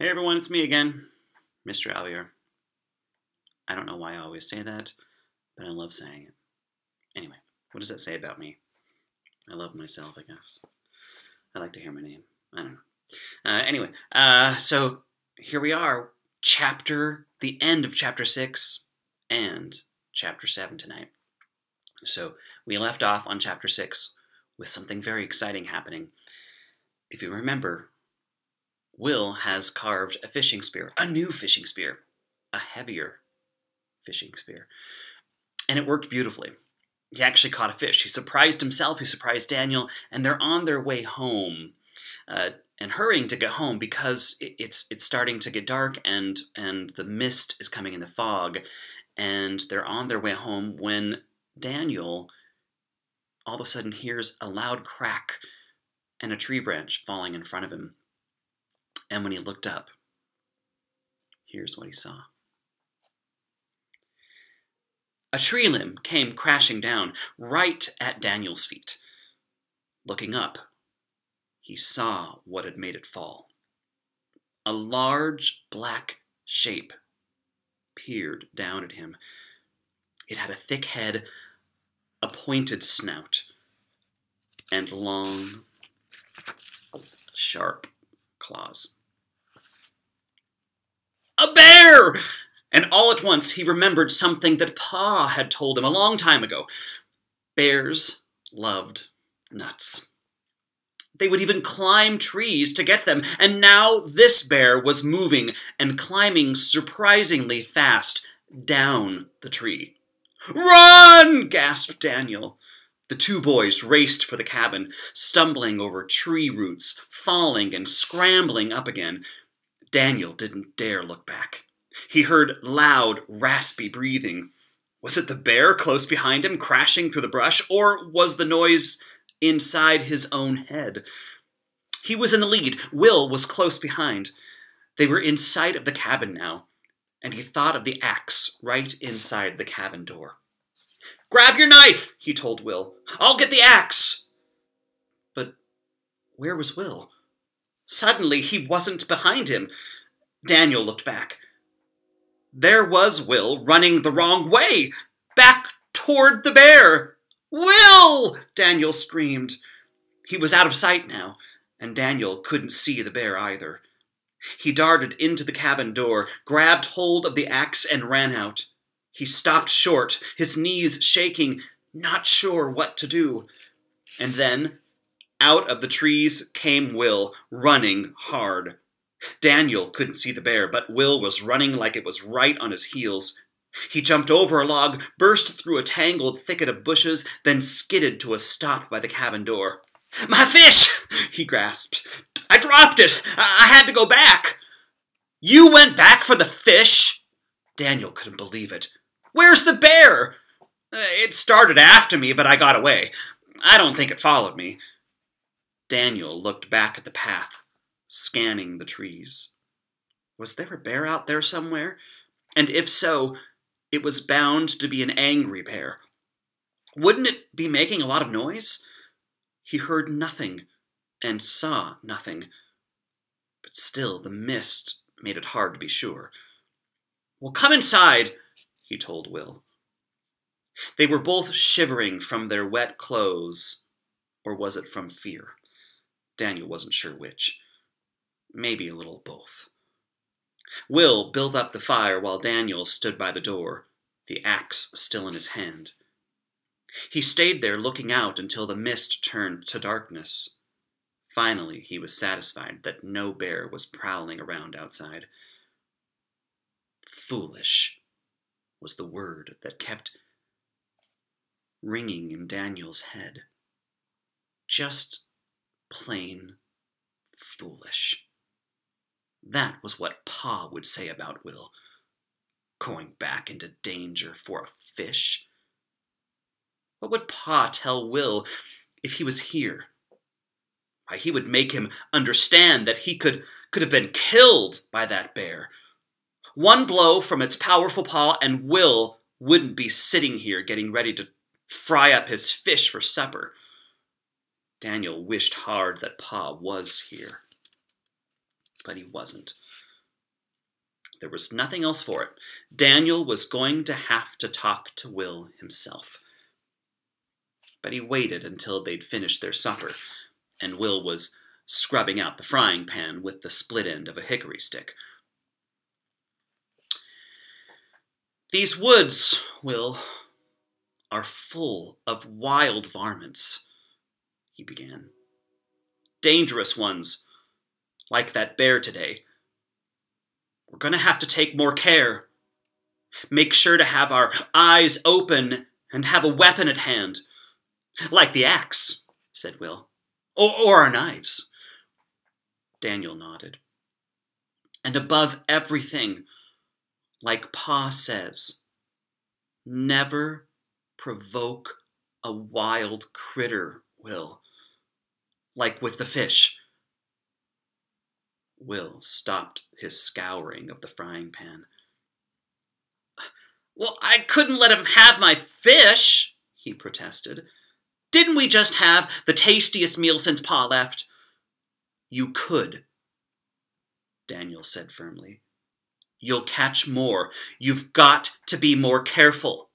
Hey everyone, it's me again, Mr. Alvier. I don't know why I always say that, but I love saying it. Anyway, what does that say about me? I love myself, I guess. I like to hear my name. I don't know. So here we are, the end of chapter 6 and chapter 7 tonight. So we left off on chapter 6 with something very exciting happening. If you remember, Will has carved a fishing spear, a new fishing spear, a heavier fishing spear, and it worked beautifully. He actually caught a fish. He surprised himself, he surprised Daniel, and they're on their way home, and hurrying to get home because it's starting to get dark and the mist is coming in the fog, and they're on their way home when Daniel all of a sudden hears a loud crack and a tree branch falling in front of him. And when he looked up, here's what he saw. A tree limb came crashing down right at Daniel's feet. Looking up, he saw what had made it fall. A large black shape peered down at him. It had a thick head, a pointed snout, and long, sharp claws. A bear! And all at once he remembered something that Pa had told him a long time ago. Bears loved nuts. They would even climb trees to get them, and now this bear was moving and climbing surprisingly fast down the tree. "Run!" gasped Daniel. The two boys raced for the cabin, stumbling over tree roots, falling and scrambling up again. Daniel didn't dare look back. He heard loud, raspy breathing. Was it the bear close behind him, crashing through the brush, or was the noise inside his own head? He was in the lead. Will was close behind. They were in sight of the cabin now, and he thought of the axe right inside the cabin door. "Grab your knife," he told Will. "I'll get the axe." But where was Will? Suddenly, he wasn't behind him. Daniel looked back. There was Will running the wrong way, back toward the bear. "Will!" Daniel screamed. He was out of sight now, and Daniel couldn't see the bear either. He darted into the cabin door, grabbed hold of the axe, and ran out. He stopped short, his knees shaking, not sure what to do. And then, out of the trees came Will, running hard. Daniel couldn't see the bear, but Will was running like it was right on his heels. He jumped over a log, burst through a tangled thicket of bushes, then skidded to a stop by the cabin door. "My fish!" he grasped. "I dropped it! I had to go back!" "You went back for the fish?" Daniel couldn't believe it. "Where's the bear?" "It started after me, but I got away. I don't think it followed me." Daniel looked back at the path, scanning the trees. Was there a bear out there somewhere? And if so, it was bound to be an angry bear. Wouldn't it be making a lot of noise? He heard nothing and saw nothing. But still, the mist made it hard to be sure. "Well, come inside," he told Will. They were both shivering from their wet clothes, or was it from fear? Daniel wasn't sure which. Maybe a little of both. Will built up the fire while Daniel stood by the door, the axe still in his hand. He stayed there looking out until the mist turned to darkness. Finally, he was satisfied that no bear was prowling around outside. Foolish was the word that kept ringing in Daniel's head. Just plain foolish. That was what Pa would say about Will. Going back into danger for a fish? What would Pa tell Will if he was here? Why, he would make him understand that he could have been killed by that bear. One blow from its powerful paw, and Will wouldn't be sitting here getting ready to fry up his fish for supper. Daniel wished hard that Pa was here. But he wasn't. There was nothing else for it. Daniel was going to have to talk to Will himself. But he waited until they'd finished their supper, and Will was scrubbing out the frying pan with the split end of a hickory stick. "These woods, Will, are full of wild varmints," he began. "Dangerous ones, like that bear today. We're going to have to take more care. Make sure to have our eyes open and have a weapon at hand. Like the axe," said Will. Or our knives." Daniel nodded. "And above everything, like Pa says, never provoke a wild critter, Will. Like with the fish." Will stopped his scouring of the frying pan. "Well, I couldn't let him have my fish," he protested. "Didn't we just have the tastiest meal since Pa left?" "You could," Daniel said firmly. "You'll catch more. You've got to be more careful."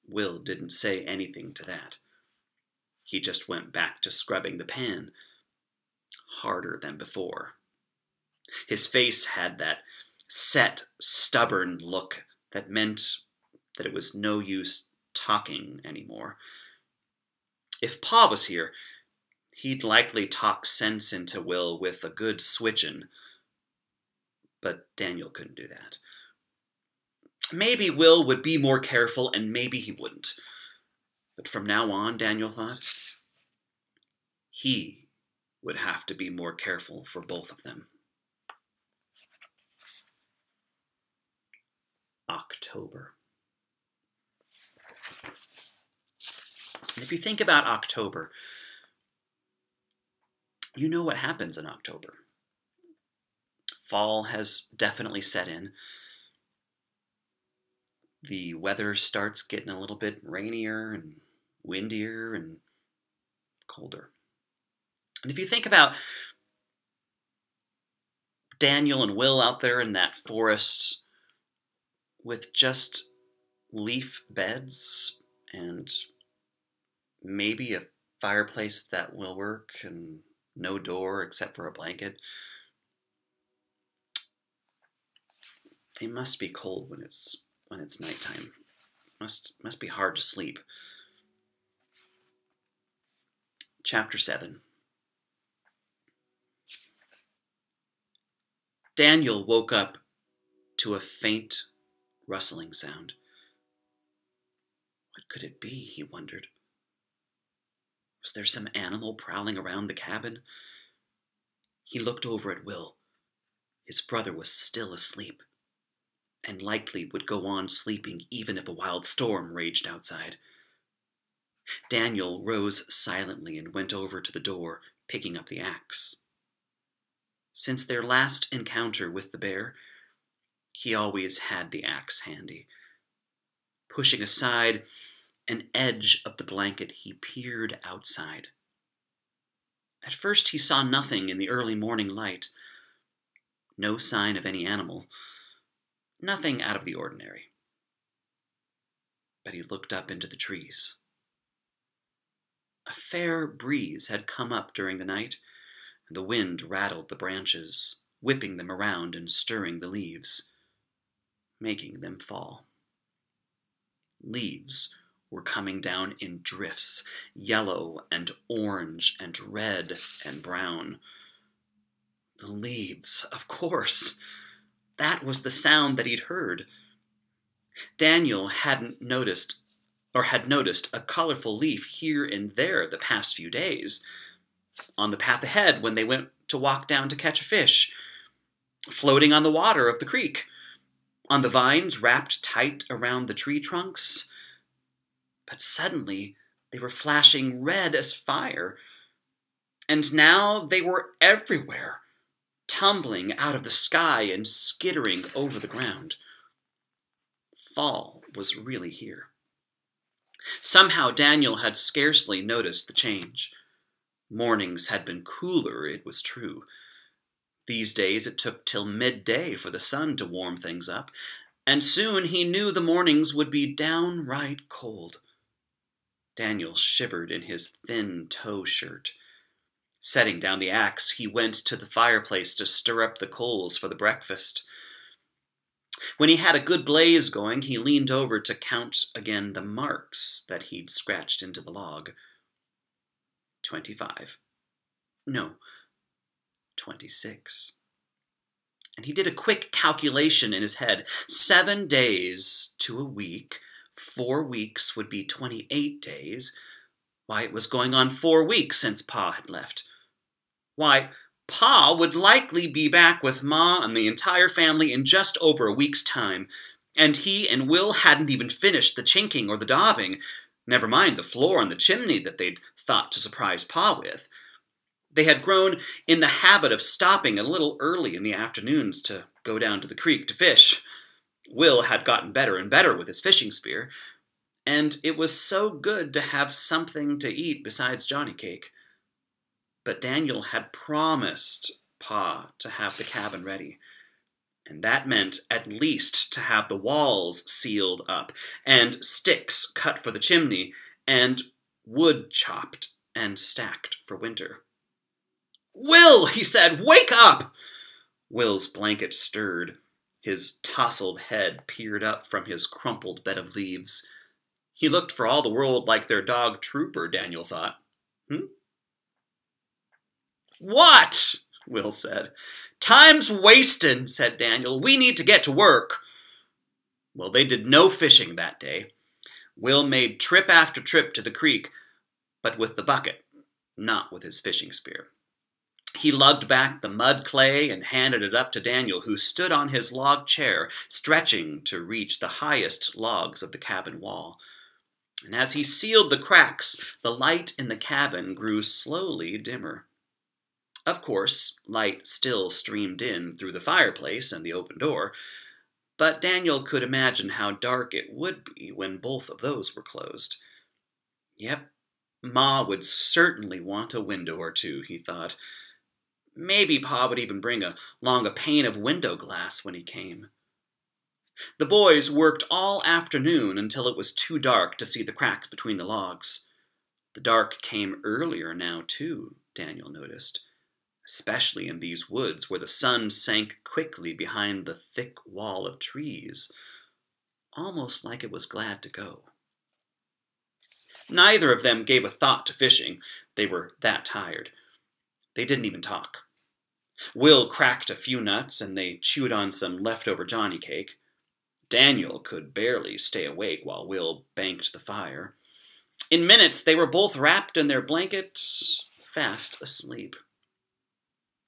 Will didn't say anything to that. He just went back to scrubbing the pan, harder than before. His face had that set, stubborn look that meant that it was no use talking anymore. If Pa was here, he'd likely talk sense into Will with a good switchin', but Daniel couldn't do that. Maybe Will would be more careful, and maybe he wouldn't. But from now on, Daniel thought, he would have to be more careful for both of them. October. And if you think about October, you know what happens in October. Fall has definitely set in. The weather starts getting a little bit rainier and windier and colder. And if you think about Daniel and Will out there in that forest with just leaf beds and maybe a fireplace that will work and no door except for a blanket, they must be cold when it's nighttime. Must be hard to sleep. Chapter 7. Daniel woke up to a faint rustling sound. What could it be, he wondered. Was there some animal prowling around the cabin? He looked over at Will. His brother was still asleep, and likely would go on sleeping even if a wild storm raged outside. Daniel rose silently and went over to the door, picking up the axe. Since their last encounter with the bear, he always had the axe handy. Pushing aside an edge of the blanket, he peered outside. At first he saw nothing in the early morning light. No sign of any animal. Nothing out of the ordinary. But he looked up into the trees. A fair breeze had come up during the night, and the wind rattled the branches, whipping them around and stirring the leaves, making them fall. Leaves were coming down in drifts, yellow and orange and red and brown. The leaves, of course. That was the sound that he'd heard. Daniel had noticed a colorful leaf here and there the past few days. On the path ahead when they went to walk down to catch a fish. Floating on the water of the creek. On the vines wrapped tight around the tree trunks. But suddenly they were flashing red as fire. And now they were everywhere, tumbling out of the sky and skittering over the ground. Fall was really here. Somehow Daniel had scarcely noticed the change. Mornings had been cooler, it was true, These days it took till midday for the sun to warm things up, and soon he knew the mornings would be downright cold. Daniel shivered in his thin tow shirt. Setting down the axe, he went to the fireplace to stir up the coals for the breakfast. When he had a good blaze going, he leaned over to count again the marks that he'd scratched into the log. 25. No, 26. And he did a quick calculation in his head. 7 days to a week. 4 weeks would be 28 days. Why, it was going on 4 weeks since Pa had left. Why, Pa would likely be back with Ma and the entire family in just over a week's time, and he and Will hadn't even finished the chinking or the daubing, never mind the floor and the chimney that they'd thought to surprise Pa with. They had grown in the habit of stopping a little early in the afternoons to go down to the creek to fish. Will had gotten better and better with his fishing spear, and it was so good to have something to eat besides Johnny cake. But Daniel had promised Pa to have the cabin ready, and that meant at least to have the walls sealed up, and sticks cut for the chimney, and wood chopped and stacked for winter. "Will," he said, "wake up!" Will's blanket stirred. His tousled head peered up from his crumpled bed of leaves. He looked for all the world like their dog Trooper, Daniel thought. "What?" Will said. "Time's wastin'," said Daniel. "We need to get to work." Well, they did no fishing that day. Will made trip after trip to the creek, but with the bucket, not with his fishing spear. He lugged back the mud clay and handed it up to Daniel, who stood on his log chair, stretching to reach the highest logs of the cabin wall. And as he sealed the cracks, the light in the cabin grew slowly dimmer. Of course, light still streamed in through the fireplace and the open door, but Daniel could imagine how dark it would be when both of those were closed. Yep, Ma would certainly want a window or two, he thought. Maybe Pa would even bring along a pane of window glass when he came. The boys worked all afternoon until it was too dark to see the cracks between the logs. The dark came earlier now, too, Daniel noticed, especially in these woods where the sun sank quickly behind the thick wall of trees, almost like it was glad to go. Neither of them gave a thought to fishing. They were that tired. They didn't even talk. Will cracked a few nuts, and they chewed on some leftover Johnny cake. Daniel could barely stay awake while Will banked the fire. In minutes, they were both wrapped in their blankets, fast asleep.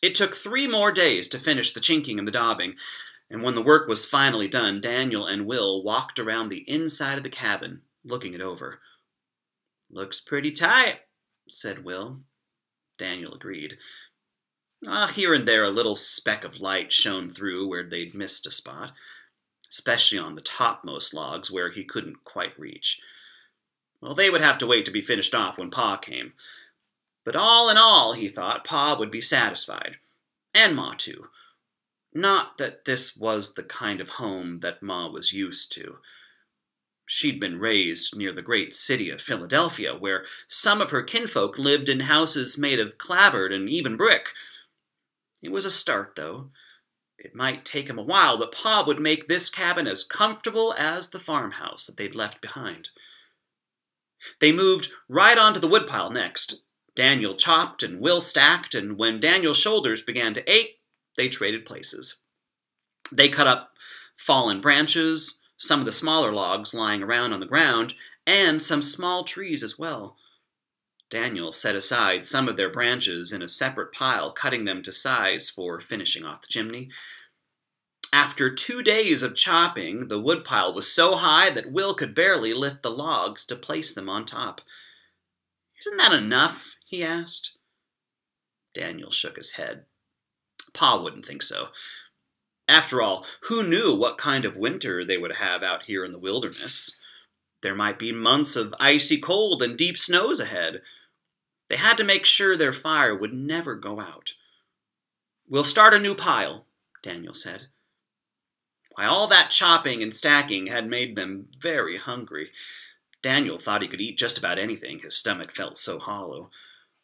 It took 3 more days to finish the chinking and the daubing, and when the work was finally done, Daniel and Will walked around the inside of the cabin, looking it over. "Looks pretty tight," said Will. Daniel agreed. Here and there a little speck of light shone through where they'd missed a spot, especially on the topmost logs where he couldn't quite reach. Well, they would have to wait to be finished off when Pa came. But all in all, he thought, Pa would be satisfied. And Ma, too. Not that this was the kind of home that Ma was used to. She'd been raised near the great city of Philadelphia, where some of her kinfolk lived in houses made of clapboard and even brick. It was a start, though. It might take him a while, but Pa would make this cabin as comfortable as the farmhouse that they'd left behind. They moved right onto the woodpile next. Daniel chopped and Will stacked, and when Daniel's shoulders began to ache, they traded places. They cut up fallen branches, some of the smaller logs lying around on the ground, and some small trees as well. Daniel set aside some of their branches in a separate pile, cutting them to size for finishing off the chimney. After 2 days of chopping, the woodpile was so high that Will could barely lift the logs to place them on top. "Isn't that enough?" he asked. Daniel shook his head. Pa wouldn't think so. After all, who knew what kind of winter they would have out here in the wilderness? There might be months of icy cold and deep snows ahead. They had to make sure their fire would never go out. We'll start a new pile, Daniel said. Why, all that chopping and stacking had made them very hungry. Daniel thought he could eat just about anything. His stomach felt so hollow.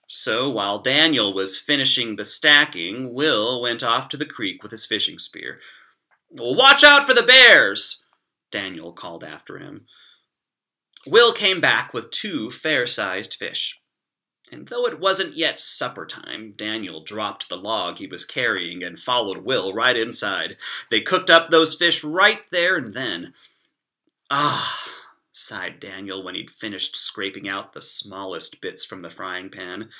So, while Daniel was finishing the stacking, Will went off to the creek with his fishing spear. "Watch out for the bears!" Daniel called after him. Will came back with 2 fair-sized fish. And though it wasn't yet supper time, Daniel dropped the log he was carrying and followed Will right inside. They cooked up those fish right there and then. "Ah," sighed Daniel when he'd finished scraping out the smallest bits from the frying pan.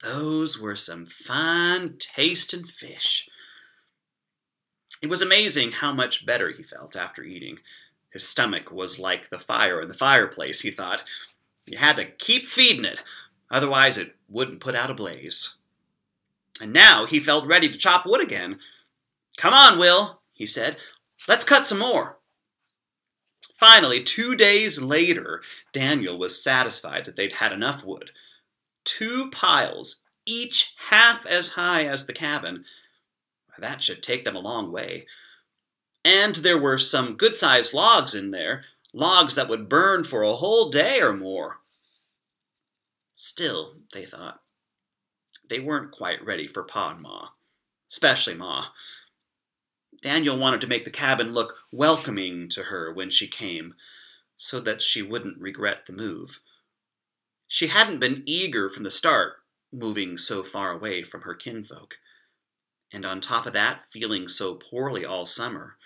"Those were some fine tasting fish." It was amazing how much better he felt after eating. His stomach was like the fire in the fireplace, he thought. You had to keep feeding it, otherwise it wouldn't put out a blaze. And now he felt ready to chop wood again. "Come on, Will," he said. "Let's cut some more." Finally, 2 days later, Daniel was satisfied that they'd had enough wood. 2 piles, each half as high as the cabin. That should take them a long way. And there were some good-sized logs in there, logs that would burn for a whole day or more. Still, they thought, they weren't quite ready for Pa and Ma, especially Ma. Daniel wanted to make the cabin look welcoming to her when she came, so that she wouldn't regret the move. She hadn't been eager from the start, moving so far away from her kinfolk. And on top of that, feeling so poorly all summer.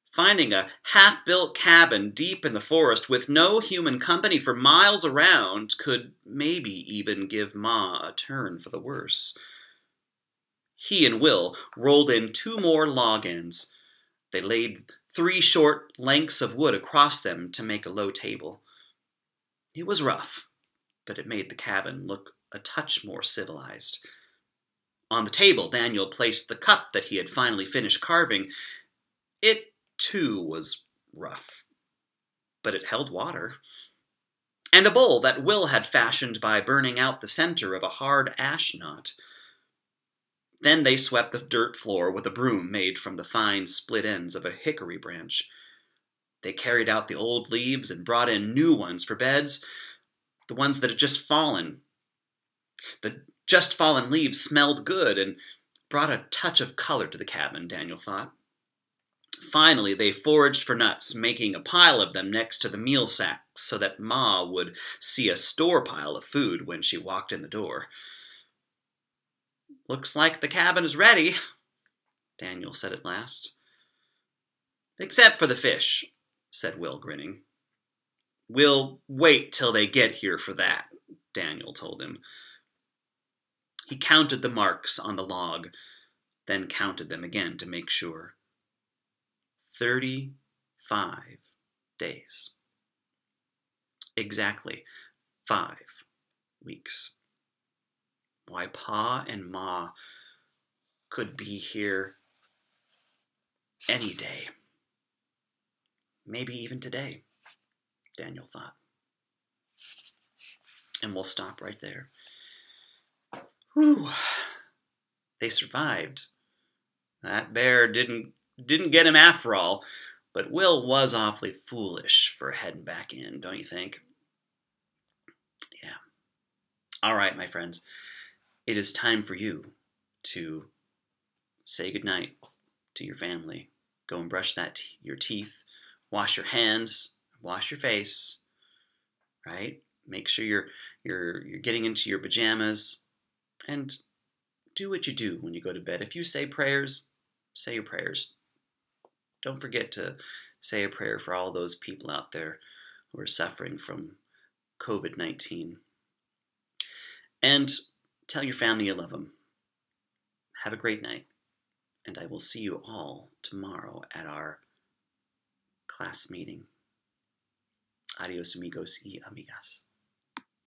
Finding a half-built cabin deep in the forest with no human company for miles around could maybe even give Ma a turn for the worse. He and Will rolled in 2 more log ends. They laid 3 short lengths of wood across them to make a low table. It was rough, but it made the cabin look a touch more civilized. On the table, Daniel placed the cup that he had finally finished carving. It, too, was rough, but it held water. And a bowl that Will had fashioned by burning out the center of a hard ash knot. Then they swept the dirt floor with a broom made from the fine split ends of a hickory branch. They carried out the old leaves and brought in new ones for beds, the ones that had just fallen. The just fallen leaves smelled good and brought a touch of color to the cabin, Daniel thought. Finally, they foraged for nuts, making a pile of them next to the meal sacks so that Ma would see a store pile of food when she walked in the door. "Looks like the cabin is ready," Daniel said at last. "Except for the fish," said Will, grinning. "We'll wait till they get here for that," Daniel told him. He counted the marks on the log, then counted them again to make sure. 35 days. Exactly 5 weeks. Why, Pa and Ma could be here any day. Maybe even today, Daniel thought. And we'll stop right there. Whew. They survived. That bear didn't get him after all, but Will was awfully foolish for heading back in, don't you think? Yeah. All right, my friends. It is time for you to say goodnight to your family. Go and brush your teeth, wash your hands, wash your face, right? Make sure you're getting into your pajamas, and do what you do when you go to bed. If you say prayers, say your prayers. Don't forget to say a prayer for all those people out there who are suffering from COVID-19. And tell your family you love them. Have a great night. And I will see you all tomorrow at our class meeting. Adios, amigos y amigas.